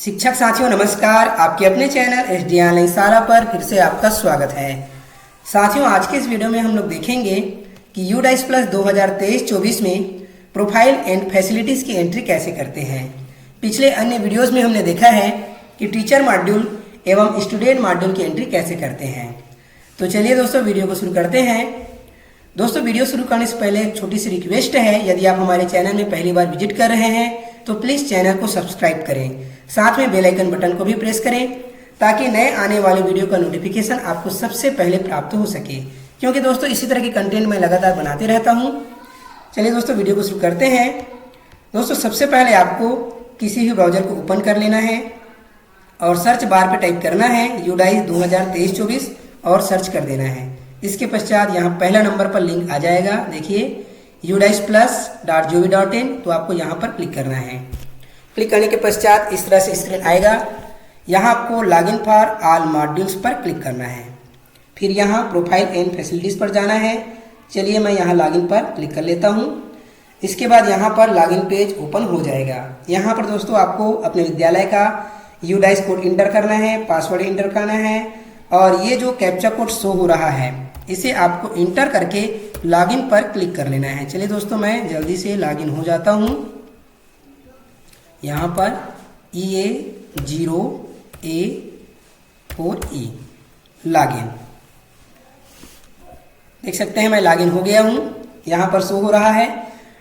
शिक्षक साथियों नमस्कार। आपके अपने चैनल SD ऑनलाइन शाला पर फिर से आपका स्वागत है। साथियों आज के इस वीडियो में हम लोग देखेंगे कि UDICE प्लस 2023-24 में प्रोफाइल एंड फैसिलिटीज़ की एंट्री कैसे करते हैं। पिछले अन्य वीडियोस में हमने देखा है कि टीचर मॉड्यूल एवं स्टूडेंट मॉड्यूल की एंट्री कैसे करते हैं। तो चलिए दोस्तों वीडियो को शुरू करते हैं। दोस्तों वीडियो शुरू करने से पहले एक छोटी सी रिक्वेस्ट है, यदि आप हमारे चैनल में पहली बार विजिट कर रहे हैं तो प्लीज़ चैनल को सब्सक्राइब करें, साथ में बेल आइकन बटन को भी प्रेस करें ताकि नए आने वाले वीडियो का नोटिफिकेशन आपको सबसे पहले प्राप्त हो सके, क्योंकि दोस्तों इसी तरह की कंटेंट मैं लगातार बनाते रहता हूं। चलिए दोस्तों वीडियो को शुरू करते हैं। दोस्तों सबसे पहले आपको किसी भी ब्राउजर को ओपन कर लेना है और सर्च बार पे टाइप करना है UDICE 2023-24 और सर्च कर देना है। इसके पश्चात यहाँ पहला नंबर पर लिंक आ जाएगा, देखिए udiceplus.gov.in। तो आपको यहाँ पर क्लिक करना है। क्लिक करने के पश्चात इस तरह से स्क्रीन आएगा। यहाँ आपको लॉगिन फॉर ऑल मॉड्यूल्स पर क्लिक करना है। फिर यहाँ प्रोफाइल एंड फैसिलिटीज़ पर जाना है। चलिए मैं यहाँ लॉगिन पर क्लिक कर लेता हूँ। इसके बाद यहाँ पर लॉगिन पेज ओपन हो जाएगा। यहाँ पर दोस्तों आपको अपने विद्यालय का UDICE कोड इंटर करना है, पासवर्ड इंटर करना है और ये जो कैप्चा कोड शो हो रहा है इसे आपको इंटर करके लॉगिन पर क्लिक कर लेना है। चलिए दोस्तों मैं जल्दी से लॉगिन हो जाता हूँ। यहाँ पर EA0A4E लॉगिन देख सकते हैं, मैं लॉगिन हो गया हूँ। यहाँ पर शो हो रहा है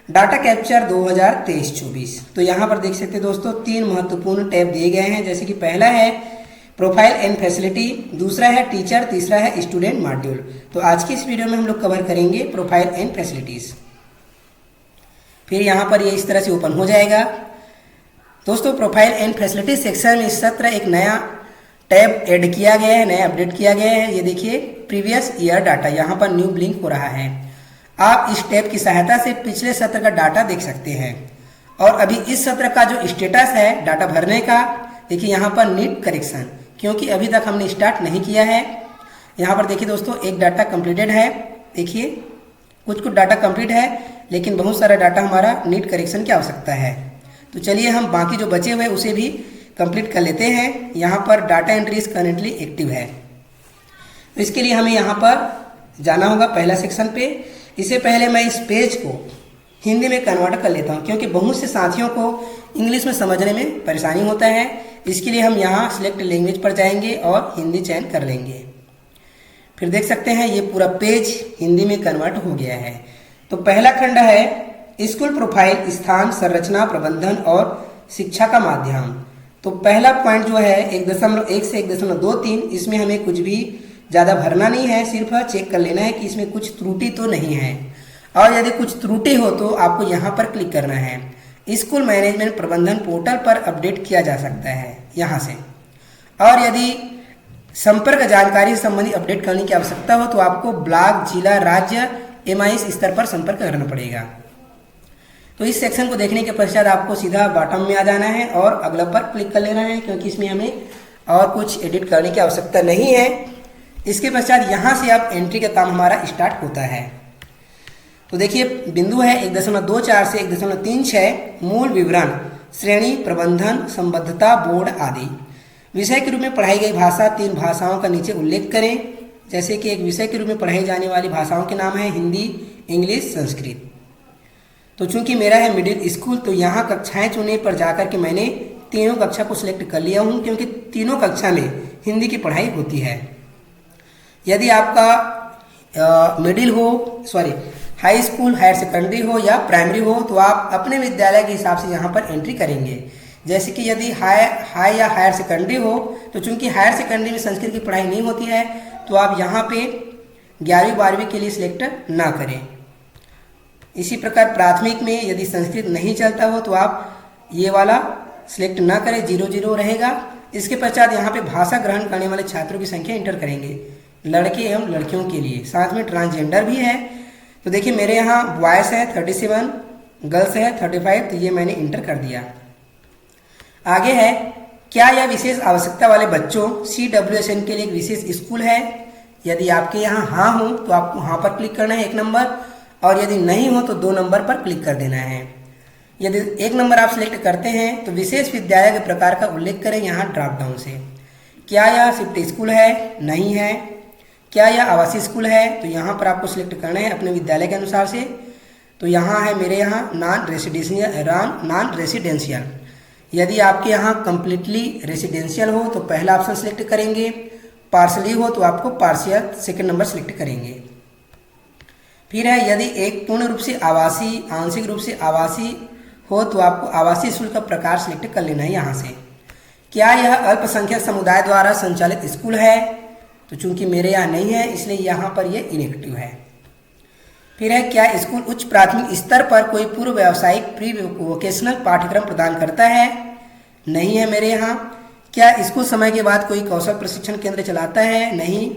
डाटा कैप्चर 2023-24। तो यहाँ पर देख सकते हैं दोस्तों तीन महत्वपूर्ण टैब दिए गए हैं, जैसे कि पहला है प्रोफाइल एंड फैसिलिटी, दूसरा है टीचर, तीसरा है स्टूडेंट मॉड्यूल। तो आज की इस वीडियो में हम लोग कवर करेंगे प्रोफाइल एंड फैसिलिटीज़। फिर यहाँ पर ये इस तरह से ओपन हो जाएगा। दोस्तों प्रोफाइल एंड फैसिलिटी सेक्शन में इस सत्र एक नया टैब ऐड किया गया है, नया अपडेट किया गया है। ये देखिए प्रीवियस ईयर डाटा, यहाँ पर न्यू ब्लिंक हो रहा है। आप इस टैब की सहायता से पिछले सत्र का डाटा देख सकते हैं और अभी इस सत्र का जो स्टेटस है डाटा भरने का, देखिए यहाँ पर नीड करेक्शन, क्योंकि अभी तक हमने स्टार्ट नहीं किया है। यहाँ पर देखिए दोस्तों एक डाटा कंप्लीटेड है, देखिए कुछ डाटा कंप्लीट है लेकिन बहुत सारा डाटा हमारा नीड करेक्शन की आवश्यकता है। तो चलिए हम बाकी जो बचे हुए उसे भी कंप्लीट कर लेते हैं। यहाँ पर data entry is currently active है, तो इसके लिए हमें यहाँ पर जाना होगा पहला सेक्शन पे। इससे पहले मैं इस पेज को हिंदी में कन्वर्ट कर लेता हूँ, क्योंकि बहुत से साथियों को इंग्लिश में समझने में परेशानी होता है। इसके लिए हम यहाँ सिलेक्ट लैंग्वेज पर जाएंगे और हिंदी चयन कर लेंगे। फिर देख सकते हैं ये पूरा पेज हिंदी में कन्वर्ट हो गया है। तो पहला खंड है स्कूल प्रोफाइल, स्थान, संरचना, प्रबंधन और शिक्षा का माध्यम। तो पहला पॉइंट जो है 1.1 से 1.23, इसमें हमें कुछ भी ज़्यादा भरना नहीं है, सिर्फ चेक कर लेना है कि इसमें कुछ त्रुटि तो नहीं है। और यदि कुछ त्रुटि हो तो आपको यहाँ पर क्लिक करना है। स्कूल मैनेजमेंट प्रबंधन पोर्टल पर अपडेट किया जा सकता है यहाँ से। और यदि संपर्क जानकारी संबंधी अपडेट करने की आवश्यकता हो तो आपको ब्लॉक, जिला, राज्य, MIS स्तर पर संपर्क करना पड़ेगा। तो इस सेक्शन को देखने के पश्चात आपको सीधा बॉटम में आ जाना है और अगला पर क्लिक कर लेना है, क्योंकि इसमें हमें और कुछ एडिट करने की आवश्यकता नहीं है। इसके पश्चात यहाँ से आप एंट्री का काम हमारा स्टार्ट होता है। तो देखिए बिंदु है 1.24 से 1.36, मूल विवरण, श्रेणी, प्रबंधन, संबद्धता, बोर्ड आदि। विषय के रूप में पढ़ाई गई भाषा 3 भाषाओं का नीचे उल्लेख करें। जैसे कि एक विषय के रूप में पढ़ाई जाने वाली भाषाओं के नाम है हिंदी, इंग्लिश, संस्कृत। तो चूंकि मेरा है मिडिल स्कूल, तो यहाँ कक्षाएं चुनने पर जाकर के मैंने तीनों कक्षा को सिलेक्ट कर लिया हूँ, क्योंकि तीनों कक्षा में हिंदी की पढ़ाई होती है। यदि आपका हाई स्कूल, हायर सेकेंडरी हो या प्राइमरी हो तो आप अपने विद्यालय के हिसाब से यहाँ पर एंट्री करेंगे। जैसे कि यदि हाई या हायर सेकेंडरी हो तो चूंकि हायर सेकेंडरी में संस्कृत की पढ़ाई नहीं होती है तो आप यहाँ पे 11वीं 12वीं के लिए सिलेक्ट ना करें। इसी प्रकार प्राथमिक में यदि संस्कृत नहीं चलता हो तो आप ये वाला सिलेक्ट ना करें, 0 रहेगा। इसके पश्चात यहाँ पे भाषा ग्रहण करने वाले छात्रों की संख्या इंटर करेंगे, लड़के एवं लड़कियों के लिए, साथ में ट्रांसजेंडर भी है। तो देखिए मेरे यहाँ बॉयज़ है 37, गर्ल्स है 35, तो ये मैंने इंटर कर दिया। आगे है क्या यह विशेष आवश्यकता वाले बच्चों CWSN के लिए एक विशेष स्कूल है। यदि आपके यहाँ हाँ हो तो आपको हाँ पर क्लिक करना है 1 नंबर, और यदि नहीं हो तो 2 नंबर पर क्लिक कर देना है। यदि 1 नंबर आप सिलेक्ट करते हैं तो विशेष विद्यालय के प्रकार का उल्लेख करें यहाँ ड्रॉप डाउन से। क्या यह शिफ्ट स्कूल है? नहीं है। क्या यह आवासीय स्कूल है? तो यहाँ पर आपको सिलेक्ट करना है अपने विद्यालय के अनुसार से। तो यहाँ है मेरे यहाँ नॉन रेसिडेंशियल। यदि आपके यहाँ कंप्लीटली रेसिडेंशियल हो तो पहला ऑप्शन सिलेक्ट करेंगे, पार्शली हो तो आपको पार्शियल सेकंड नंबर सिलेक्ट करेंगे। फिर है यदि एक पूर्ण रूप से आवासीय, आंशिक रूप से आवासीय हो तो आपको आवासीय स्कूल का प्रकार सिलेक्ट कर लेना है यहाँ से। क्या यह अल्पसंख्यक समुदाय द्वारा संचालित स्कूल है? तो चूंकि मेरे यहाँ नहीं है इसलिए यहाँ पर ये इनएक्टिव है। फिर है क्या स्कूल उच्च प्राथमिक स्तर पर कोई पूर्व व्यावसायिक प्री वोकेशनल पाठ्यक्रम प्रदान करता है? नहीं है मेरे यहाँ। क्या स्कूल समय के बाद कोई कौशल प्रशिक्षण केंद्र चलाता है? नहीं।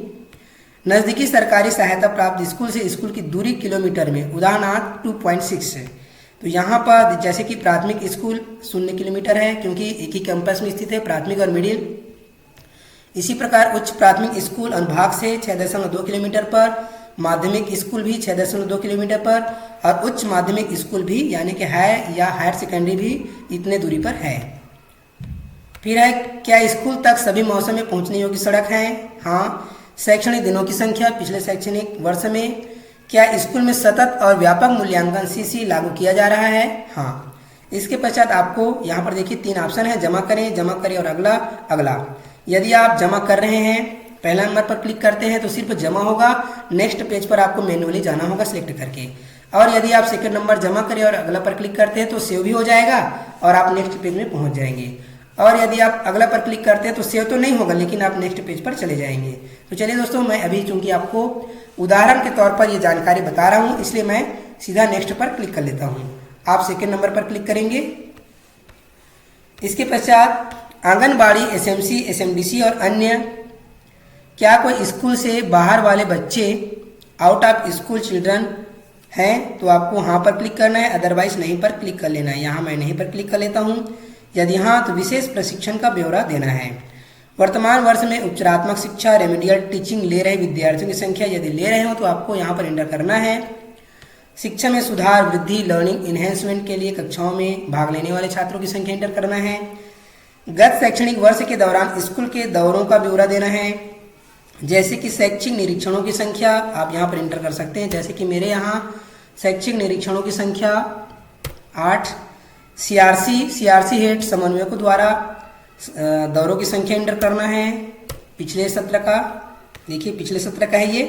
नज़दीकी सरकारी सहायता प्राप्त स्कूल से स्कूल की दूरी किलोमीटर में, उदाहरणार्थ 2.6 है। तो यहाँ पर जैसे कि प्राथमिक स्कूल 0 किलोमीटर है क्योंकि एक ही कैंपस में स्थित है, प्राथमिक और मिडिल। इसी प्रकार उच्च प्राथमिक स्कूल अनुभाग से 6.2 किलोमीटर पर, माध्यमिक स्कूल भी 6.2 किलोमीटर पर और उच्च माध्यमिक स्कूल भी यानी कि हायर या हायर सेकेंडरी भी इतने दूरी पर है। फिर है क्या स्कूल तक सभी मौसम में पहुंचने योग्य सड़क है? हाँ। शैक्षणिक दिनों की संख्या पिछले शैक्षणिक वर्ष में। क्या स्कूल में सतत और व्यापक मूल्यांकन CC लागू किया जा रहा है? हाँ। इसके पश्चात आपको यहाँ पर देखिए 3 ऑप्शन है, जमा करें और अगला। यदि आप जमा कर रहे हैं, पहला नंबर पर क्लिक करते हैं तो सिर्फ जमा होगा, नेक्स्ट पेज पर आपको मैन्युअली जाना होगा सिलेक्ट करके। और यदि आप सेकंड नंबर जमा करें और अगला पर क्लिक करते हैं तो सेव भी हो जाएगा और आप नेक्स्ट पेज में पहुंच जाएंगे। और यदि आप अगला पर क्लिक करते हैं तो सेव तो नहीं होगा लेकिन आप नेक्स्ट पेज पर चले जाएंगे। तो चलिए दोस्तों, मैं अभी चूंकि आपको उदाहरण के तौर पर ये जानकारी बता रहा हूँ इसलिए मैं सीधा नेक्स्ट पर क्लिक कर लेता हूँ। आप सेकंड नंबर पर क्लिक करेंगे। इसके पश्चात आंगनबाड़ी, SMC, SMDC और अन्य। क्या कोई स्कूल से बाहर वाले बच्चे, आउट ऑफ स्कूल चिल्ड्रन हैं? तो आपको हाँ पर क्लिक करना है, अदरवाइज नहीं पर क्लिक कर लेना है। यहाँ मैं नहीं पर क्लिक कर लेता हूँ। यदि हाँ तो विशेष प्रशिक्षण का ब्यौरा देना है। वर्तमान वर्ष में उपचारात्मक शिक्षा रेमेडियल टीचिंग ले रहे विद्यार्थियों की संख्या, यदि ले रहे हो तो आपको यहाँ पर एंटर करना है। शिक्षा में सुधार, वृद्धि, लर्निंग इन्हेंसमेंट के लिए कक्षाओं में भाग लेने वाले छात्रों की संख्या एंटर करना है। गत शैक्षणिक वर्ष के दौरान स्कूल के दौरों का ब्यौरा देना है, जैसे कि शैक्षिक निरीक्षणों की संख्या आप यहाँ पर एंटर कर सकते हैं। जैसे कि मेरे यहाँ शैक्षिक निरीक्षणों की संख्या 8, CRC हेड समन्वयकों द्वारा दौरों की संख्या एंटर करना है। पिछले सत्र का देखिए, पिछले सत्र का है ये।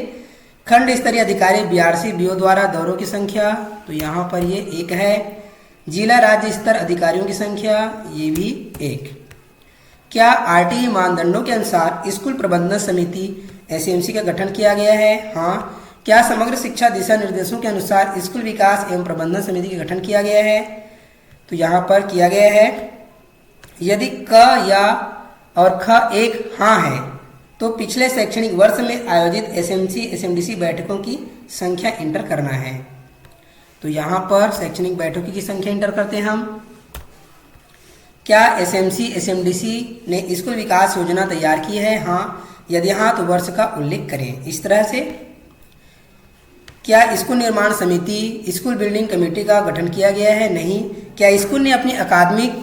खंड स्तरीय अधिकारी BRC BO द्वारा दौरों की संख्या, तो यहाँ पर ये 1 है। जिला राज्य स्तर अधिकारियों की संख्या ये भी 1। क्या RTE मानदंडों के अनुसार स्कूल प्रबंधन समिति SMC का गठन किया गया है? हाँ। क्या समग्र शिक्षा दिशा निर्देशों के अनुसार स्कूल विकास एवं प्रबंधन समिति का गठन किया गया है? तो यहाँ पर किया गया है। यदि क या और ख एक हाँ है तो पिछले शैक्षणिक वर्ष में आयोजित SMC SMDC बैठकों की संख्या एंटर करना है। तो यहाँ पर शैक्षणिक बैठकों की संख्या एंटर करते हैं हम। क्या SMC SMDC ने स्कूल विकास योजना तैयार की है? हाँ। यदि हाँ तो वर्ष का उल्लेख करें इस तरह से। क्या स्कूल निर्माण समिति, स्कूल बिल्डिंग कमेटी का गठन किया गया है? नहीं। क्या स्कूल ने अपनी अकादमिक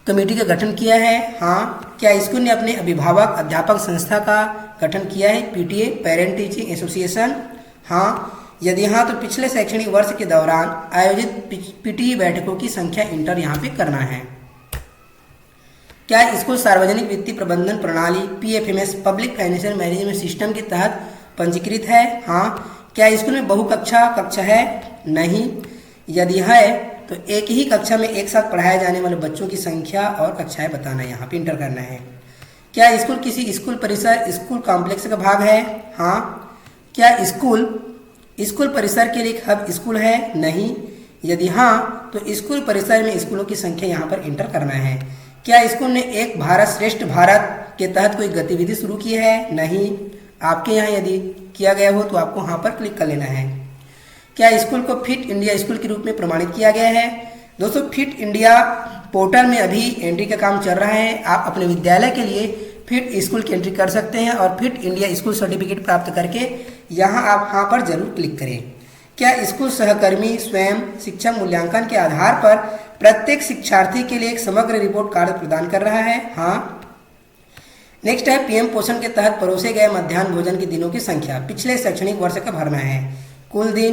कमेटी का गठन किया है? हाँ। क्या स्कूल ने अपने अभिभावक अध्यापक संस्था का गठन किया है? PTA parent teaching association? हाँ। यदि हाँ तो पिछले शैक्षणिक वर्ष के दौरान आयोजित PTE बैठकों की संख्या इंटर यहाँ पे करना है। क्या स्कूल सार्वजनिक वित्तीय प्रबंधन प्रणाली PFMS public financial management system के तहत पंजीकृत है? हाँ। क्या स्कूल में कक्षा है? नहीं। यदि है तो एक ही कक्षा में एक साथ पढ़ाए जाने वाले बच्चों की संख्या और कक्षाएं बताना यहाँ पे इंटर करना है। क्या स्कूल किसी स्कूल परिसर, स्कूल कॉम्प्लेक्स का भाग है? हाँ। क्या स्कूल परिसर के लिए एक हब स्कूल है? नहीं। यदि हाँ तो स्कूल परिसर में स्कूलों की संख्या यहाँ पर इंटर करना है। क्या स्कूल ने एक भारत श्रेष्ठ भारत के तहत कोई गतिविधि शुरू की है? नहीं। आपके यहाँ यदि किया गया हो तो आपको यहाँ पर क्लिक कर लेना है। क्या स्कूल को फिट इंडिया स्कूल के रूप में प्रमाणित किया गया है? दोस्तों, फिट इंडिया पोर्टल में अभी एंट्री का काम चल रहा है। आप अपने विद्यालय के लिए फिट स्कूल की एंट्री कर सकते हैं और फिट इंडिया स्कूल सर्टिफिकेट प्राप्त करके यहाँ आप हाँ पर जरूर क्लिक करें। क्या स्कूल सहकर्मी स्वयं शिक्षा मूल्यांकन के आधार पर प्रत्येक शिक्षार्थी के लिए एक समग्र रिपोर्ट कार्ड प्रदान कर रहा है? हाँ। नेक्स्ट है पीएम पोषण के तहत परोसे गए मध्याह्न भोजन के दिनों की संख्या पिछले शैक्षणिक वर्ष का भरना है। कुल दिन,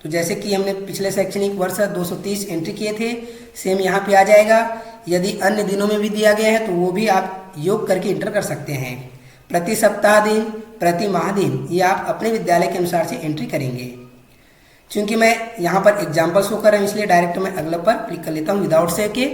तो जैसे कि हमने पिछले शैक्षणिक वर्ष 230 एंट्री किए थे, सेम यहाँ पे आ जाएगा। यदि अन्य दिनों में भी दिया गया है तो वो भी आप योग करके इंटर कर सकते हैं। प्रति सप्ताह दिन, प्रति माह दिन, ये आप अपने विद्यालय के अनुसार से एंट्री करेंगे। क्योंकि मैं यहाँ पर एग्जाम्पल शो कर रहा हूँ इसलिए डायरेक्ट मैं अगला पर क्लिक कर लेता हूँ विदाउट सेव के।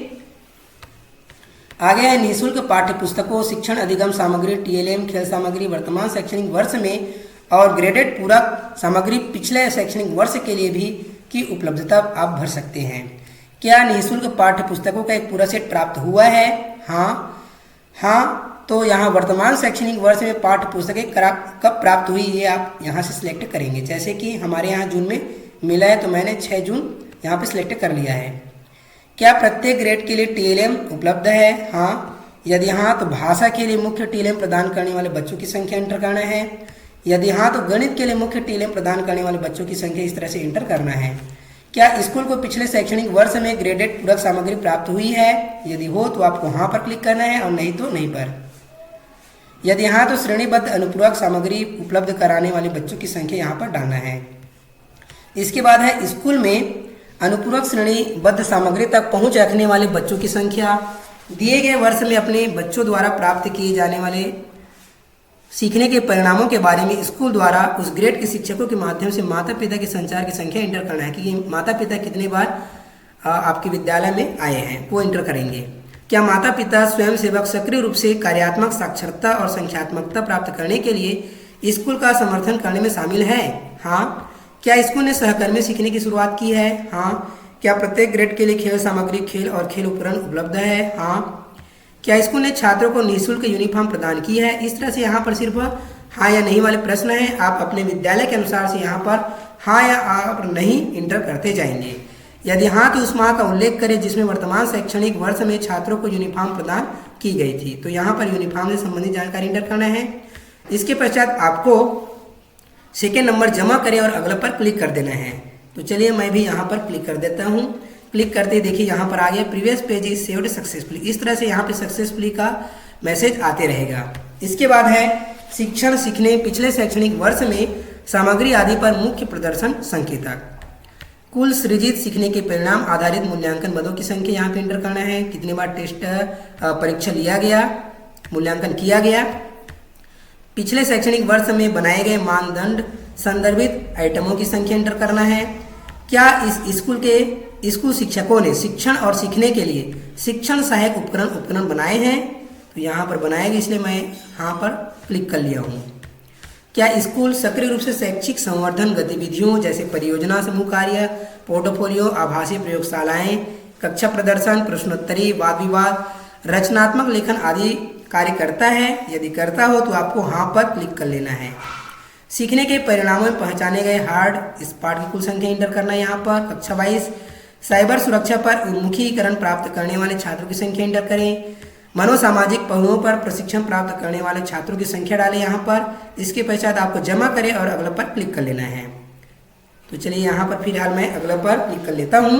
आगे है निःशुल्क पाठ्य पुस्तकों, शिक्षण अधिगम सामग्री, टीएलएम, खेल सामग्री वर्तमान शैक्षणिक वर्ष में और ग्रेडेड पूरक सामग्री पिछले शैक्षणिक वर्ष के लिए भी की उपलब्धता आप भर सकते हैं। क्या निःशुल्क पाठ्य पुस्तकों का एक पूरा सेट प्राप्त हुआ है? हाँ। तो यहाँ वर्तमान शैक्षणिक वर्ष में पाठ्य पुस्तकें कब प्राप्त हुई ये आप यहाँ से सिलेक्ट करेंगे। जैसे कि हमारे यहाँ जून में मिला है तो मैंने 6 जून यहाँ पे सिलेक्ट कर लिया है। क्या प्रत्येक ग्रेड के लिए टीएलएम उपलब्ध है? हाँ। यदि हाँ तो भाषा के लिए मुख्य टीएलएम प्रदान करने वाले बच्चों की संख्या एंटर करना है। यदि हाँ तो गणित के लिए मुख्य टीएलएम प्रदान करने वाले बच्चों की संख्या इस तरह से एंटर करना है। क्या स्कूल को पिछले शैक्षणिक वर्ष में ग्रेडेड पूरक सामग्री प्राप्त हुई है? यदि हो तो आपको हाँ पर क्लिक करना है और नहीं तो नहीं पर। यदि हाँ तो श्रेणीबद्ध अनुपूरक सामग्री उपलब्ध कराने वाले बच्चों की संख्या यहाँ पर डालना है। इसके बाद है स्कूल में अनुपूरक श्रेणीबद्ध सामग्री तक पहुँच रखने वाले बच्चों की संख्या। दिए गए वर्ष में अपने बच्चों द्वारा प्राप्त किए जाने वाले सीखने के परिणामों के बारे में स्कूल द्वारा उस ग्रेड के शिक्षकों के माध्यम से माता पिता के संचार की संख्या इंटर करना है कि माता पिता कितने बार आपके विद्यालय में आए हैं वो इंटर करेंगे। क्या माता पिता स्वयं सेवक सक्रिय रूप से कार्यात्मक साक्षरता और संख्यात्मकता प्राप्त करने के लिए स्कूल का समर्थन करने में शामिल है? हाँ। क्या स्कूल ने सहकर्मी सीखने की शुरुआत की है? हाँ। क्या प्रत्येक ग्रेड के लिए खेल सामग्री, खेल और खेल उपकरण उपलब्ध है? हाँ। क्या स्कूल ने छात्रों को निःशुल्क यूनिफॉर्म प्रदान की है? इस तरह से यहाँ पर सिर्फ हाँ या नहीं वाले प्रश्न हैं। आप अपने विद्यालय के अनुसार से यहाँ पर हाँ या आप नहीं इंटर करते जाएंगे। यदि हाँ तो उस माह का उल्लेख करें जिसमें वर्तमान शैक्षणिक वर्ष में छात्रों को यूनिफॉर्म प्रदान की गई थी। तो यहाँ पर यूनिफॉर्म से संबंधित जानकारी इंटर करना है। इसके पश्चात आपको सेकेंड नंबर जमा करें और अगला पर क्लिक कर देना है। तो चलिए मैं भी यहाँ पर क्लिक कर देता हूँ। क्लिक करते ही देखिए यहाँ पर आ गया previous page is saved successfully. इस तरह से यहाँ पे सक्सेसफुली का मैसेज आते रहेगा। इसके बाद है शिक्षण सीखने पिछले शैक्षणिक वर्ष में सामग्री आदि पर मुख्य प्रदर्शन संकेतक। कुल सृजित सीखने के परिणाम आधारित मूल्यांकन मदों की संख्या यहाँ पे एंटर करना है। कितने बार टेस्ट परीक्षा लिया गया, मूल्यांकन किया गया। पिछले शैक्षणिक वर्ष में बनाए गए मानदंड संदर्भित आइटमों की संख्या एंटर करना है। क्या इस स्कूल शिक्षकों ने शिक्षण और सीखने के लिए शिक्षण सहायक उपकरण बनाए हैं? तो यहाँ पर बनाएंगे इसलिए मैं यहाँ पर क्लिक कर लिया हूँ। क्या स्कूल सक्रिय रूप से शैक्षिक संवर्धन गतिविधियों जैसे परियोजना समूह कार्य, पोर्टफोलियो, आभासी प्रयोगशालाएं, कक्षा प्रदर्शन, प्रश्नोत्तरी, वाद विवाद, रचनात्मक लेखन आदि कार्य करता है? यदि करता हो तो आपको हाँ पर क्लिक कर लेना है। सीखने के परिणामों में पहचाने गए हार्ड इस पाठ की कुल संख्या इंटर करना है यहाँ पर। कक्षा 22 साइबर सुरक्षा पर उन्मुखीकरण प्राप्त करने वाले छात्रों की संख्या इंटर करें। मनोसामाजिक पहलुओं पर प्रशिक्षण प्राप्त करने वाले छात्रों की संख्या डालें यहाँ पर। इसके पश्चात आपको जमा करें और अगला पर क्लिक कर लेना है। तो चलिए यहाँ पर फिलहाल मैं अगला पर क्लिक कर लेता हूँ।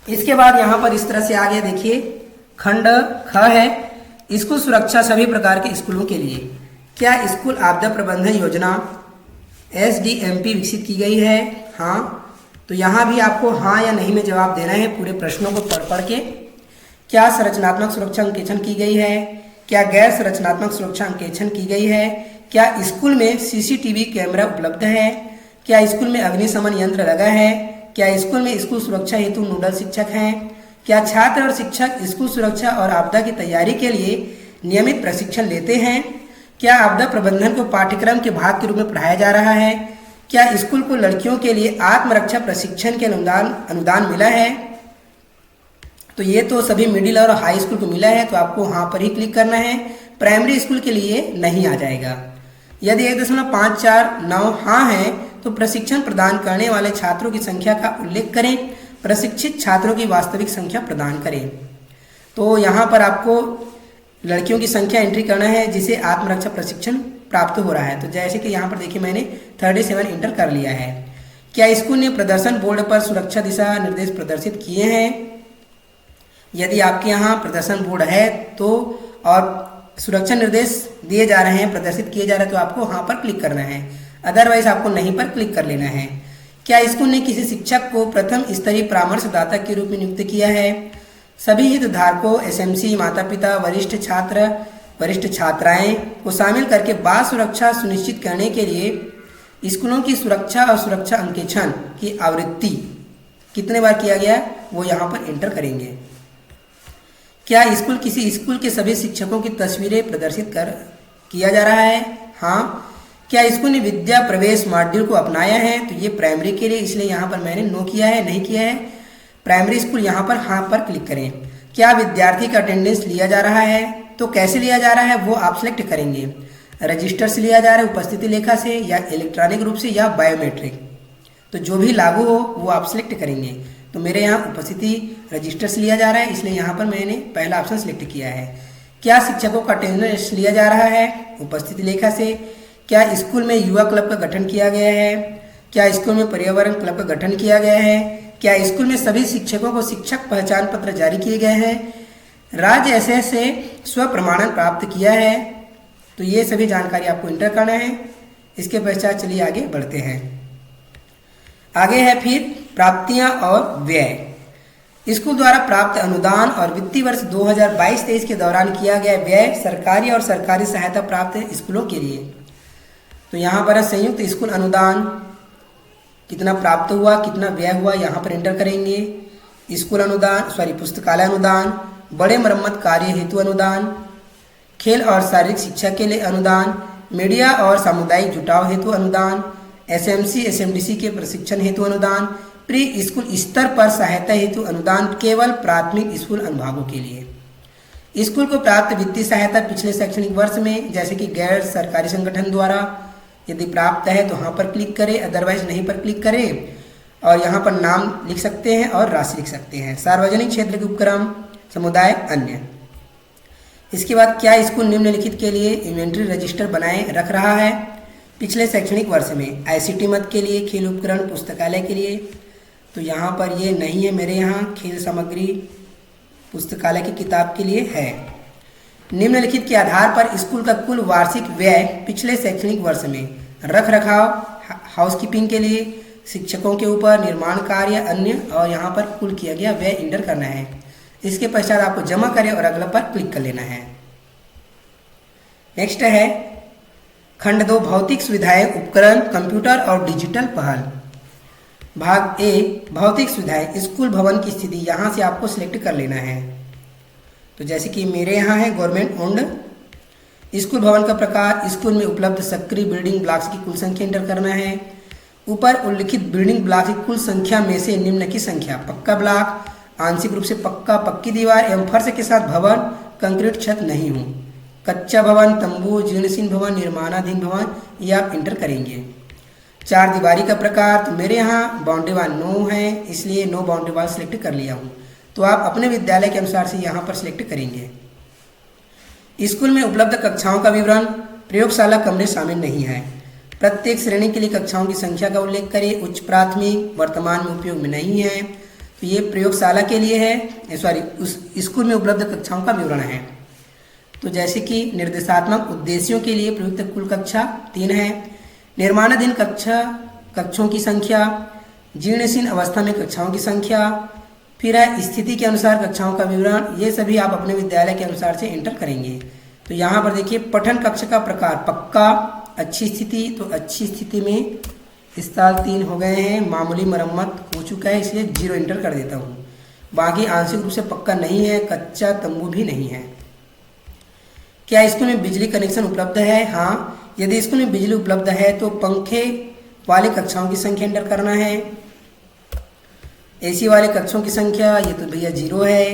इसके बाद यहाँ पर इस तरह से आ गया, देखिए खंड ख है स्कूल सुरक्षा सभी प्रकार के स्कूलों के लिए। क्या स्कूल आपदा प्रबंधन योजना SDMP विकसित की गई है? हाँ। तो यहाँ भी आपको हाँ या नहीं में जवाब देना है पूरे प्रश्नों को पढ़ के। क्या संरचनात्मक सुरक्षा अंकेक्षण की गई है? क्या गैर संरचनात्मक सुरक्षा अंकेक्षण की गई है? क्या स्कूल में CCTV कैमरा उपलब्ध है? क्या स्कूल में अग्निशमन यंत्र लगा है? क्या स्कूल में स्कूल सुरक्षा हेतु नोडल शिक्षक हैं? क्या छात्र और शिक्षक स्कूल सुरक्षा और आपदा की तैयारी के लिए नियमित प्रशिक्षण लेते हैं? क्या आपदा प्रबंधन को पाठ्यक्रम के भाग के रूप में पढ़ाया जा रहा है? क्या स्कूल को लड़कियों के लिए आत्मरक्षा प्रशिक्षण के अनुदान मिला है? तो ये तो सभी मिडिल और हाई स्कूल को मिला है, तो आपको हाँ पर ही क्लिक करना है। प्राइमरी स्कूल के लिए नहीं आ जाएगा। यदि 1.549 हाँ है तो प्रशिक्षण प्रदान करने वाले छात्रों की संख्या का उल्लेख करें। प्रशिक्षित छात्रों की वास्तविक संख्या प्रदान करें। तो यहाँ पर आपको लड़कियों की संख्या एंट्री करना है जिसे आत्मरक्षा प्रशिक्षण प्राप्त हो रहा है। तो जैसे कि यहाँ पर देखिए मैंने 37 इंटर कर लिया है। क्या स्कूल ने प्रदर्शन बोर्ड पर सुरक्षा दिशा निर्देश प्रदर्शित किए हैं? यदि आपके यहाँ प्रदर्शन बोर्ड है तो और सुरक्षा निर्देश दिए जा रहे हैं, प्रदर्शित किए जा रहे हैं, तो आपको वहाँ पर क्लिक करना है, अदरवाइज आपको नहीं पर क्लिक कर लेना है। क्या स्कूल ने किसी शिक्षक को प्रथम स्तरीय परामर्शदाता के रूप में नियुक्त किया है? सभी हितधारकों, एसएमसी, माता पिता, वरिष्ठ छात्र, वरिष्ठ छात्राएं को शामिल करके बाल सुरक्षा सुनिश्चित करने के लिए स्कूलों की सुरक्षा और सुरक्षा अंकेक्षण की आवृत्ति कितने बार किया गया वो यहाँ पर एंटर करेंगे। क्या स्कूल किसी स्कूल के सभी शिक्षकों की तस्वीरें प्रदर्शित किया जा रहा है? हाँ। क्या स्कूल ने विद्या प्रवेश मॉड्यूल को अपनाया है? तो ये प्राइमरी के लिए, इसलिए यहाँ पर मैंने नो किया है, नहीं किया है। प्राइमरी स्कूल यहाँ पर हाँ पर क्लिक करें। क्या विद्यार्थी का अटेंडेंस लिया जा रहा है? तो कैसे लिया जा रहा है वो आप सिलेक्ट करेंगे। रजिस्टर से लिया जा रहा है, उपस्थिति लेखा से, या इलेक्ट्रॉनिक रूप से, या बायोमेट्रिक। तो जो भी लागू हो वो आप सिलेक्ट करेंगे। तो मेरे यहाँ उपस्थिति रजिस्टर से लिया जा रहा है, इसलिए यहाँ पर मैंने पहला ऑप्शन सिलेक्ट किया है। क्या शिक्षकों का अटेंडेंस लिया जा रहा है? उपस्थिति लेखा से। क्या स्कूल में युवा क्लब का गठन किया गया है? क्या स्कूल में पर्यावरण क्लब का गठन किया गया है? क्या स्कूल में सभी शिक्षकों को शिक्षक पहचान पत्र जारी किए गए हैं? राज्य एसएस से स्व प्रमाणन प्राप्त किया है? तो ये सभी जानकारी आपको इंटर करना है। इसके पश्चात चलिए आगे बढ़ते हैं। आगे है फिर प्राप्तियां और व्यय। स्कूल द्वारा प्राप्त अनुदान और वित्तीय वर्ष 2022-23 के दौरान किया गया व्यय सरकारी और सरकारी सहायता प्राप्त स्कूलों के लिए। तो यहाँ पर संयुक्त स्कूल अनुदान कितना प्राप्त हुआ, कितना व्यय हुआ, यहाँ पर एंटर करेंगे। स्कूल अनुदान पुस्तकालय अनुदान, बड़े मरम्मत कार्य हेतु अनुदान, खेल और शारीरिक शिक्षा के लिए अनुदान, मीडिया और सामुदायिक जुटाव हेतु अनुदान, एसएमसी एसएमडीसी के प्रशिक्षण हेतु अनुदान, प्री स्कूल स्तर पर सहायता हेतु अनुदान केवल प्राथमिक स्कूल अनुभागों के लिए। स्कूल को प्राप्त वित्तीय सहायता पिछले शैक्षणिक वर्ष में जैसे कि गैर सरकारी संगठन द्वारा यदि प्राप्त है तो यहाँ पर क्लिक करें, अदरवाइज नहीं पर क्लिक करें, और यहाँ पर नाम लिख सकते हैं और राशि लिख सकते हैं। सार्वजनिक क्षेत्र के उपक्रम, समुदाय, अन्य। इसके बाद क्या स्कूल निम्नलिखित के लिए इन्वेंट्री रजिस्टर बनाए रख रहा है पिछले शैक्षणिक वर्ष में? आईसीटी मद के लिए, खेल उपकरण, पुस्तकालय के लिए। तो यहाँ पर ये नहीं है, मेरे यहाँ खेल सामग्री पुस्तकालय की किताब के लिए है। निम्नलिखित के आधार पर स्कूल का कुल वार्षिक व्यय पिछले शैक्षणिक वर्ष में रख रखाव, हाउसकीपिंग के लिए, शिक्षकों के ऊपर, निर्माण कार्य, अन्य, और यहाँ पर कुल किया गया व्यय इंटर करना है। इसके पश्चात आपको जमा करें और अगला पर क्लिक कर लेना है। नेक्स्ट है खंड 2 भौतिक सुविधाएं, उपकरण, कंप्यूटर और डिजिटल पहल। भाग ए भौतिक सुविधाएं, स्कूल भवन की स्थिति, यहाँ से आपको सिलेक्ट कर लेना है। तो जैसे कि मेरे यहाँ है गवर्नमेंट ओन्ड स्कूल भवन का प्रकार, स्कूल में उपलब्ध सक्रिय बिल्डिंग ब्लॉक्स की कुल संख्या एंटर करना है। ऊपर उल्लिखित बिल्डिंग ब्लॉक की कुल संख्या में से निम्न की संख्या: पक्का ब्लॉक, आंशिक रूप से पक्का, पक्की दीवार एवं फर्श के साथ भवन, कंक्रीट छत नहीं हो, कच्चा भवन, तंबू, जीर्णशील भवन, निर्माणाधीन भवन, ये आप इंटर करेंगे। चार दीवारी का प्रकार, तो मेरे यहाँ बाउंड्री वाल नो है, इसलिए नो बाउंड्री वाल सिलेक्ट कर लिया हूँ। तो आप अपने विद्यालय के अनुसार से यहाँ पर सिलेक्ट करेंगे। स्कूल में उपलब्ध कक्षाओं का विवरण, प्रयोगशाला कमरे शामिल नहीं है। प्रत्येक श्रेणी के लिए कक्षाओं की संख्या का उल्लेख करें। उच्च प्राथमिक वर्तमान में उपयोग में नहीं है, तो ये प्रयोगशाला के लिए है, उस स्कूल में उपलब्ध कक्षाओं का विवरण है। तो जैसे कि निर्देशात्मक उद्देश्यों के लिए प्रयुक्त कुल कक्षा 3 है। निर्माणाधीन कक्षों की संख्या, जीर्णशील अवस्था में कक्षाओं की संख्या, फिर है स्थिति के अनुसार कक्षाओं का विवरण, ये सभी आप अपने विद्यालय के अनुसार से एंटर करेंगे। तो यहाँ पर देखिए पठन कक्ष का प्रकार पक्का, अच्छी स्थिति, तो अच्छी स्थिति में इस साल 3 हो गए हैं, मामूली मरम्मत हो चुका है, इसलिए 0 एंटर कर देता हूँ। बाकी आंशिक रूप से पक्का नहीं है, कच्चा, तंबू भी नहीं है। क्या स्कूल में बिजली कनेक्शन उपलब्ध है? हाँ। यदि स्कूल में बिजली उपलब्ध है तो पंखे वाली कक्षाओं की संख्या एंटर करना है। एसी वाले कक्षों की संख्या, ये तो भैया 0 है।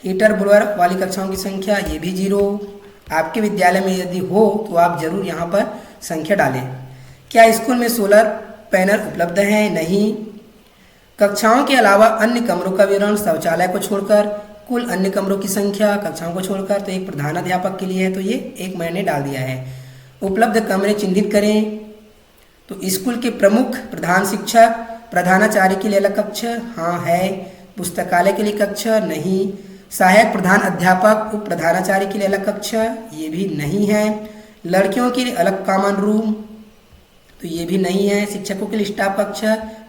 हीटर ब्लोअर वाली कक्षाओं की संख्या, ये भी 0। आपके विद्यालय में यदि हो तो आप जरूर यहाँ पर संख्या डालें। क्या स्कूल में सोलर पैनल उपलब्ध है? नहीं। कक्षाओं के अलावा अन्य कमरों का विवरण, शौचालय को छोड़कर कुल अन्य कमरों की संख्या, कक्षाओं को छोड़कर, तो एक प्रधानाध्यापक के लिए है, तो ये 1 मैंने डाल दिया है। उपलब्ध कमरे चिन्हित करें। तो स्कूल के प्रमुख प्रधान शिक्षक, प्रधानाचार्य के लिए अलग कक्ष, हाँ है। पुस्तकालय के लिए कक्ष, नहीं। सहायक प्रधान अध्यापक, उप प्रधानाचार्य के लिए अलग कक्ष, ये भी नहीं है। लड़कियों के लिए अलग कॉमन रूम, तो ये भी नहीं है। शिक्षकों के लिए स्टाफ कक्ष,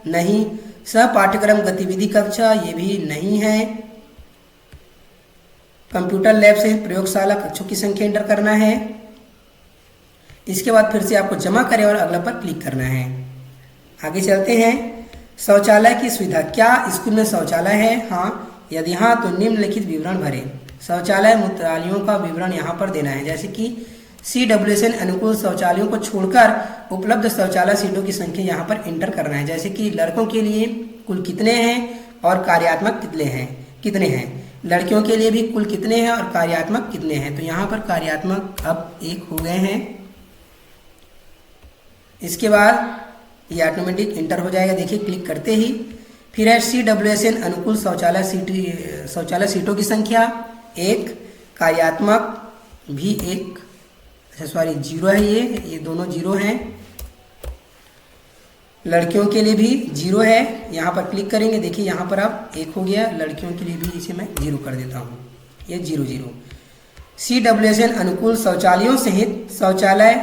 नहीं। सह पाठ्यक्रम गतिविधि कक्ष, ये भी नहीं है। कंप्यूटर लैब से प्रयोगशाला कक्षों की संख्या एंटर करना है। इसके बाद फिर से आपको जमा करें और अगला पर क्लिक करना है। आगे चलते हैं। शौचालय की सुविधा, क्या स्कूल में शौचालय है? हाँ, यदि हाँ तो निम्नलिखित विवरण भरें। शौचालय मूत्रालयों का विवरण यहाँ पर देना है, जैसे कि CWSN अनुकूल शौचालयों को छोड़कर उपलब्ध शौचालय सीटों की संख्या यहाँ पर एंटर करना है, जैसे कि लड़कों के लिए कुल कितने हैं और कार्यात्मक कितने हैं। लड़कियों के लिए भी कुल कितने हैं और कार्यात्मक कितने हैं। तो यहाँ पर कार्यात्मक अब 1 हो गए हैं। इसके बाद ये ऑटोमेटिक इंटर हो जाएगा, देखिए क्लिक करते ही। फिर है CWSN अनुकूल शौचालय सीटों की संख्या 1, कार्यात्मक भी 1, सॉरी 0 है, ये दोनों 0 हैं। लड़कियों के लिए भी 0 है, यहाँ पर क्लिक करेंगे, देखिए यहाँ पर अब 1 हो गया। लड़कियों के लिए भी इसे मैं 0 कर देता हूँ, ये 0 0। CWSN अनुकूल शौचालयों सहित शौचालय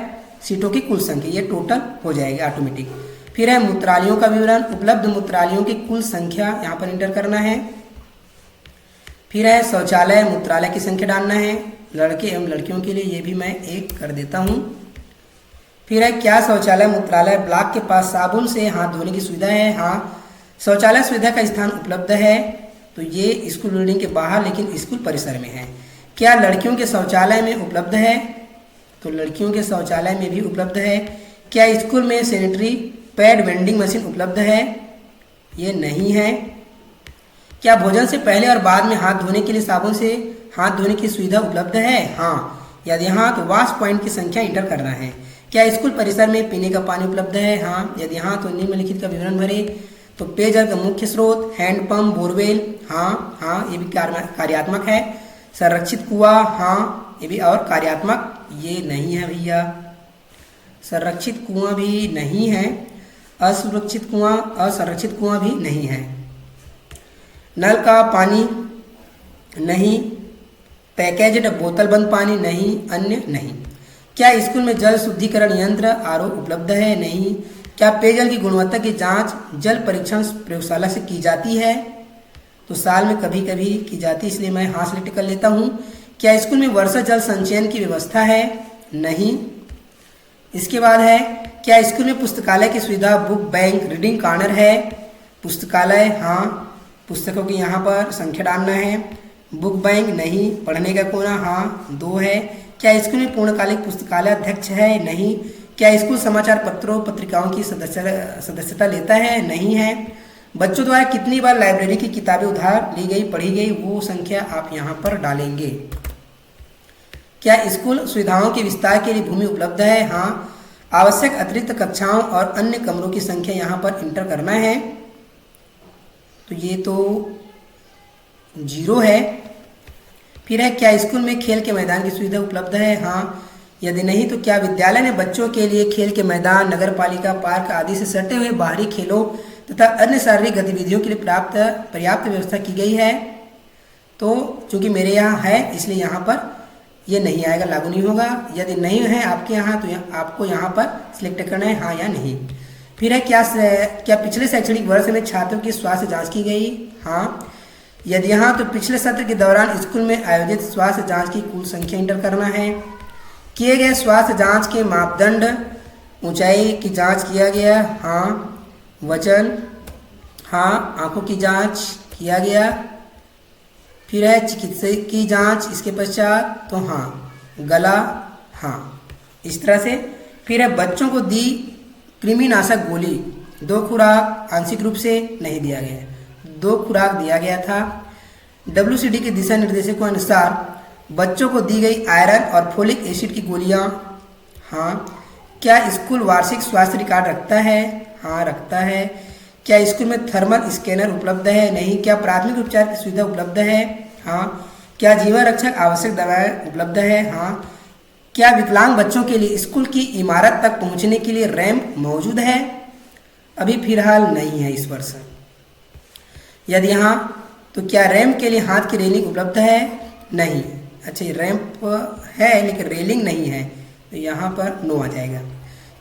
सीटों की कुल संख्या, ये टोटल हो जाएगी ऑटोमेटिक। फिर है मूत्रालयों का विवरण, उपलब्ध मूत्रालयों की कुल संख्या यहाँ पर एंटर करना है। फिर है शौचालय मूत्रालय की संख्या डालना है, लड़के एवं लड़कियों के लिए, ये भी मैं 1 कर देता हूँ। फिर है क्या शौचालय मूत्रालय ब्लॉक के पास साबुन से हाथ धोने की सुविधा है? हाँ, शौचालय सुविधा का स्थान उपलब्ध है। तो ये स्कूल बिल्डिंग के बाहर लेकिन स्कूल परिसर में है। क्या लड़कियों के शौचालय में उपलब्ध है? तो लड़कियों के शौचालय में भी उपलब्ध है। क्या स्कूल में सैनिटरी पैड वेंडिंग मशीन उपलब्ध है? ये नहीं है। क्या भोजन से पहले और बाद में हाथ धोने के लिए साबुन से हाथ धोने की सुविधा उपलब्ध है? हाँ, यदि हाँ तो वॉश पॉइंट की संख्या एंटर करना है। क्या स्कूल परिसर में पीने का पानी उपलब्ध है? हाँ, यदि हाँ तो निम्नलिखित का विवरण भरे। तो पेयजल का मुख्य स्रोत हैंडपंप, बोरवेल, हाँ, ये भी कार्यात्मक है। संरक्षित कुआं, हाँ, ये भी और कार्यात्मक, ये नहीं है भैया। संरक्षित कुआं भी नहीं है। असुरक्षित कुआं, असंरक्षित कुआं भी नहीं है। नल का पानी नहीं। पैकेज्ड बोतल बंद पानी नहीं। अन्य नहीं। क्या स्कूल में जल शुद्धिकरण यंत्र RO उपलब्ध है? नहीं। क्या पेयजल की गुणवत्ता की जांच जल परीक्षण प्रयोगशाला से की जाती है? तो साल में कभी कभी की जाती है, इसलिए मैं हाँ सेलेक्ट कर लेता हूँ। क्या स्कूल में वर्षा जल संचयन की व्यवस्था है? नहीं। इसके बाद है क्या स्कूल में पुस्तकालय की सुविधा बुक बैंक रीडिंग कॉर्नर है? पुस्तकालय, हाँ, पुस्तकों की यहाँ पर संख्या डालना है। बुक बैंक नहीं। पढ़ने का कोना, हाँ, 2 है। क्या स्कूल में पूर्णकालिक पुस्तकालय अध्यक्ष है? नहीं। क्या स्कूल समाचार पत्रों पत्रिकाओं की सदस्यता लेता है? नहीं है। बच्चों द्वारा कितनी बार लाइब्रेरी की किताबें उधार ली गई, पढ़ी गई, वो संख्या आप यहाँ पर डालेंगे। क्या स्कूल सुविधाओं के विस्तार के लिए भूमि उपलब्ध है? हाँ। आवश्यक अतिरिक्त कक्षाओं और अन्य कमरों की संख्या यहाँ पर इंटर करना है। तो ये तो 0 है। फिर है क्या स्कूल में खेल के मैदान की सुविधा उपलब्ध है? हाँ। यदि नहीं तो क्या विद्यालय ने बच्चों के लिए खेल के मैदान, नगरपालिका पार्क आदि से सटे हुए बाहरी खेलों तथा अन्य शारीरिक गतिविधियों के लिए पर्याप्त व्यवस्था की गई है? तो चूंकि मेरे यहाँ है इसलिए यहाँ पर ये नहीं आएगा, लागू नहीं होगा। यदि नहीं है आपके यहाँ तो आपको यहाँ पर सिलेक्ट करना है हाँ या नहीं। फिर है क्या पिछले शैक्षणिक वर्ष में छात्रों की स्वास्थ्य जांच की गई? हाँ। यदि हाँ तो पिछले सत्र के दौरान स्कूल में आयोजित स्वास्थ्य जांच की कुल संख्या एंटर करना है। किए गए स्वास्थ्य जांच के मापदंड, ऊंचाई की जांच किया गया, हाँ। वजन, हाँ। आंखों की जांच किया गया। फिर है चिकित्सक की जांच, इसके पश्चात तो हाँ। गला, हाँ, इस तरह से। फिर है बच्चों को दी कृमिनाशक गोली 2 खुराक आंशिक रूप से नहीं दिया गया, 2 खुराक दिया गया था। WCD के दिशा निर्देशों के अनुसार बच्चों को दी गई आयरन और फोलिक एसिड की गोलियां, हाँ। क्या स्कूल वार्षिक स्वास्थ्य रिकॉर्ड रखता है? हाँ, रखता है। क्या स्कूल में थर्मल स्कैनर उपलब्ध है? नहीं। क्या प्राथमिक उपचार की सुविधा उपलब्ध है? हाँ। क्या जीवन रक्षक आवश्यक दवाएं उपलब्ध है? हाँ। क्या विकलांग बच्चों के लिए स्कूल की इमारत तक पहुंचने के लिए रैंप मौजूद है? अभी फिलहाल नहीं है इस वर्ष। यदि हाँ तो क्या रैंप के लिए हाथ की रेलिंग उपलब्ध है? नहीं। अच्छा, रैंप है लेकिन रेलिंग नहीं है, तो यहाँ पर नो आ जाएगा।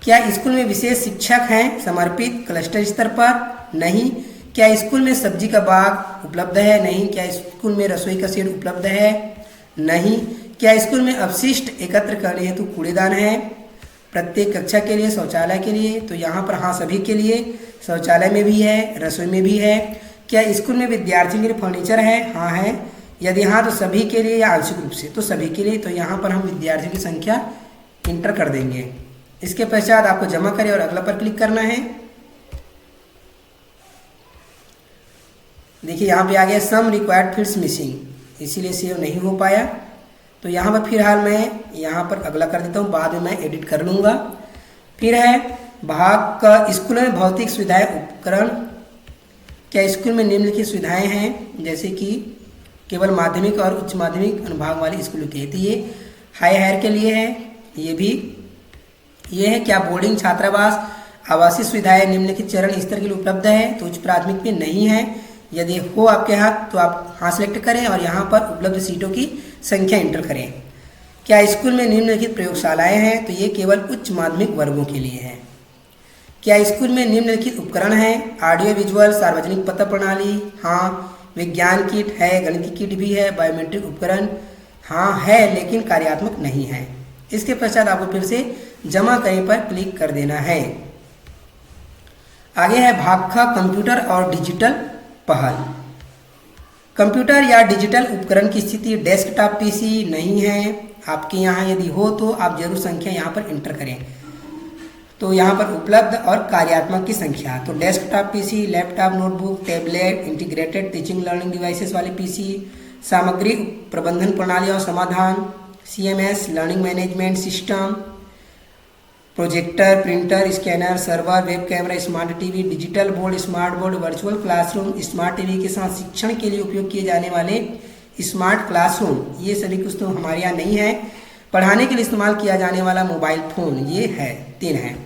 क्या स्कूल में विशेष शिक्षक हैं समर्पित क्लस्टर स्तर पर? नहीं। क्या स्कूल में सब्जी का बाग उपलब्ध है? नहीं। क्या स्कूल में रसोई का शेड उपलब्ध है? नहीं। क्या स्कूल में अपशिष्ट एकत्र करने हेतु कूड़ेदान है प्रत्येक कक्षा के लिए, शौचालय के लिए? तो यहाँ पर हाँ सभी के लिए, शौचालय में भी है, रसोई में भी है। क्या स्कूल में विद्यार्थियों के लिए फर्नीचर है? हाँ है। यदि हाँ तो सभी के लिए या आंशिक रूप से? तो सभी के लिए। तो यहाँ पर हम विद्यार्थियों की संख्या इंटर कर देंगे। इसके पश्चात आपको जमा करें और अगला पर क्लिक करना है। देखिए यहाँ पे आ गया सम रिक्वायर्ड फील्ड्स मिसिंग, इसीलिए सेव नहीं हो पाया। तो यहाँ पर फिलहाल मैं यहाँ पर अगला कर देता हूँ, बाद में मैं एडिट कर लूँगा। फिर है भाग का स्कूल में भौतिक सुविधाएं उपकरण। क्या स्कूल में निम्नलिखित सुविधाएं हैं? जैसे कि केवल माध्यमिक और उच्च माध्यमिक अनुभाग वाले स्कूलों के, तो ये हायर के लिए है। ये है क्या बोर्डिंग छात्रावास आवासीय सुविधाएं निम्नलिखित चरण स्तर के लिए उपलब्ध है? तो उच्च प्राथमिक में नहीं है। यदि हो आपके हाथ तो आप हाँ सेलेक्ट करें और यहाँ पर उपलब्ध सीटों की संख्या इंटर करें। क्या स्कूल में निम्नलिखित प्रयोगशालाएं हैं? तो ये केवल उच्च माध्यमिक वर्गों के लिए है। क्या स्कूल में निम्नलिखित उपकरण हैं? ऑडियो विजुअल सार्वजनिक पत्र प्रणाली? हाँ। विज्ञान किट है, गणित किट भी है, बायोमेट्रिक उपकरण? हाँ है लेकिन कार्यात्मक नहीं है। इसके पश्चात आपको फिर से जमा करें पर क्लिक कर देना है। आगे है भाग ख कंप्यूटर और डिजिटल पहल। कंप्यूटर या डिजिटल उपकरण की स्थिति डेस्कटॉप पीसी नहीं है आपके यहाँ। यदि हो तो आप जरूर संख्या यहाँ पर इंटर करें। तो यहाँ पर उपलब्ध और कार्यात्मक की संख्या, तो desktop PC, laptop, notebook, tablet, integrated teaching learning devices वाले पीसी, सामग्री प्रबंधन प्रणाली और समाधान, CMS learning management system, projector, printer, scanner, server, web camera, smart TV, digital board, smart board, virtual classroom, smart TV के साथ शिक्षण के लिए उपयोग किए जाने वाले स्मार्ट क्लासरूम, ये सभी कुछ तो हमारे यहाँ नहीं है। पढ़ाने के लिए इस्तेमाल किया जाने वाला मोबाइल फोन, ये है 3 है।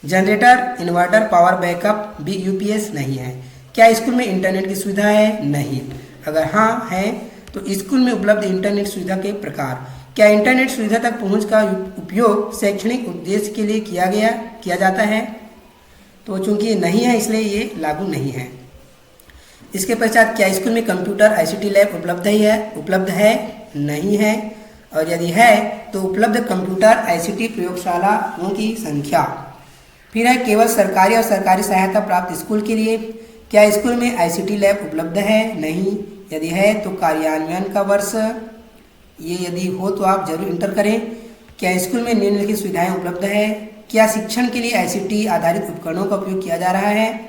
Generator, inverter, power backup, big UPS नहीं है। क्या स्कूल में इंटरनेट की सुविधा है? नहीं। अगर हाँ है तो स्कूल में उपलब्ध इंटरनेट सुविधा के प्रकार। क्या इंटरनेट सुविधा तक पहुंच का उपयोग शैक्षणिक उद्देश्य के लिए किया जाता है? तो चूंकि नहीं है इसलिए ये लागू नहीं है। इसके पश्चात क्या स्कूल में कंप्यूटर ICT लैब उपलब्ध है? नहीं है। और यदि है तो उपलब्ध कंप्यूटर ICT प्रयोगशालाओं की संख्या। फिर है केवल सरकारी और सरकारी सहायता प्राप्त स्कूल के लिए। क्या स्कूल में ICT लैब उपलब्ध है? नहीं। यदि है तो कार्यान्वयन का वर्ष, ये यदि हो तो आप जरूर इंटर करें। क्या स्कूल में निम्नलिखित सुविधाएं उपलब्ध है? क्या शिक्षण के लिए ICT आधारित उपकरणों का उपयोग किया जा रहा है?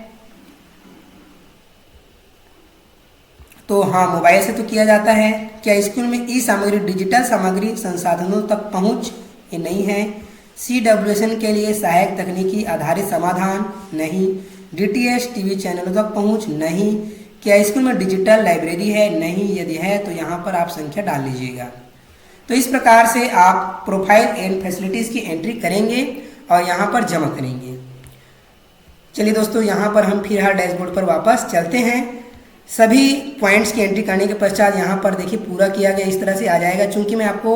तो हाँ, मोबाइल से तो किया जाता है। क्या स्कूल में सामग्री डिजिटल सामग्री संसाधनों तक पहुंच? ये नहीं है। CWSN के लिए सहायक तकनीकी आधारित समाधान? नहीं। DTH TV चैनलों तक पहुंच? नहीं। क्या स्कूल में डिजिटल लाइब्रेरी है? नहीं। यदि है तो यहाँ पर आप संख्या डाल लीजिएगा। तो इस प्रकार से आप प्रोफाइल एंड फैसिलिटीज़ की एंट्री करेंगे और यहाँ पर जमा करेंगे। चलिए दोस्तों, यहाँ पर हम फिर डैशबोर्ड पर वापस चलते हैं। सभी पॉइंट्स की एंट्री करने के पश्चात यहाँ पर देखिए पूरा किया गया इस तरह से आ जाएगा। चूँकि मैं आपको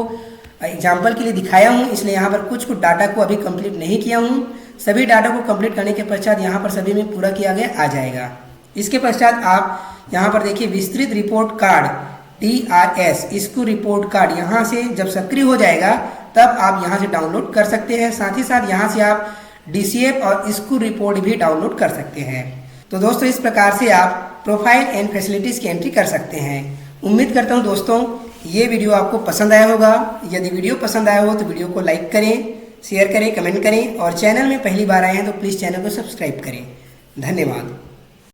एग्जाम्पल के लिए दिखाया हूँ इसलिए यहाँ पर कुछ डाटा को अभी कंप्लीट नहीं किया हूँ। सभी डाटा को कंप्लीट करने के पश्चात यहाँ पर सभी में पूरा किया गया आ जाएगा। इसके पश्चात आप यहाँ पर देखिए विस्तृत report card DRS school report card, यहाँ से जब सक्रिय हो जाएगा तब आप यहाँ से डाउनलोड कर सकते हैं। साथ ही साथ यहाँ से आप DCF और स्कूल रिपोर्ट भी डाउनलोड कर सकते हैं। तो दोस्तों, इस प्रकार से आप प्रोफाइल एंड फैसिलिटीज़ की एंट्री कर सकते हैं। उम्मीद करता हूँ दोस्तों ये वीडियो आपको पसंद आया होगा। यदि वीडियो पसंद आया हो तो वीडियो को लाइक करें, शेयर करें, कमेंट करें और चैनल में पहली बार आए हैं तो प्लीज़ चैनल को सब्सक्राइब करें। धन्यवाद।